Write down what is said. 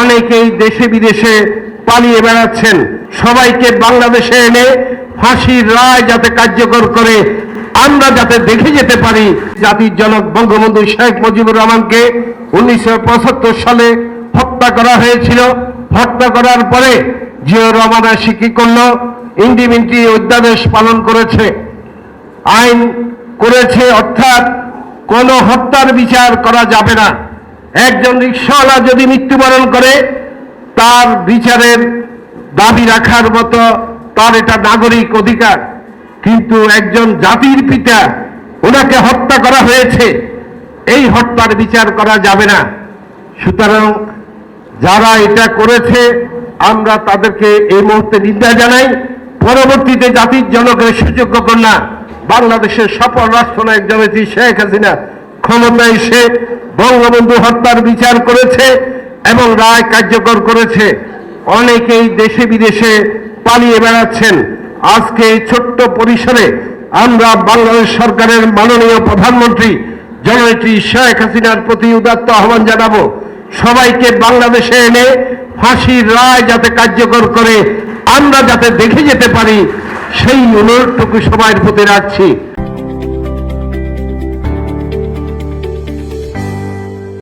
অনেকেই দেশে বিদেশে পালিয়ে বেড়াচ্ছেন। সবাইকে বাংলাদেশে এনে ফাঁসির রায় যাতে কার্যকর করে আমরা যাতে দেখে যেতে পারি। জাতির জনক বঙ্গবন্ধু শেখ মুজিবুর রহমানকে 1975 সালে হত্যা করা হয়েছিল। হত্যা করার পরে জিয়াউর রহমান এসে কি করল? ইন্ডিমিনিটি অধ্যাদেশ পালন করেছে, আইন করেছে, অর্থাৎ কোন হত্যার বিচার করা যাবে না। একজন রিকশাওয়ালা যদি মৃত্যুবরণ করে তার বিচারের দাবি রাখার মতো তার এটা নাগরিক অধিকার, কিন্তু একজন জাতির পিতা, ওনাকে হত্যা করা হয়েছে, এই হত্যার বিচার করা যাবে না। সুতরাং যারা এটা করেছে আমরা তাদেরকে এই মুহূর্তে নিন্দা জানাই। পরবর্তীতে জাতির জনকের সুযোগ্য কন্যা বাংলাদেশের সফল রাষ্ট্রনায়ক জননেত্রী শেখ হাসিনা ক্ষমতায় এসে বঙ্গবন্ধু হত্যার বিচার করেছে এবং রায় কার্যকর করেছে। অনেকেই দেশে বিদেশে পালিয়ে বেড়াচ্ছেন। আজকে এই ছোট্ট পরিসরে আমরা বাংলাদেশ সরকারের মাননীয় প্রধানমন্ত্রী জননেত্রী শেখ হাসিনার প্রতি উদাত্ত আহ্বান জানাবো, সবাইকে বাংলাদেশে এনে ফাঁসির রায় যাতে কার্যকর করে আমরা যাতে দেখে যেতে পারি, সেই অনুরোধটুকু সবার প্রতি রাখছি।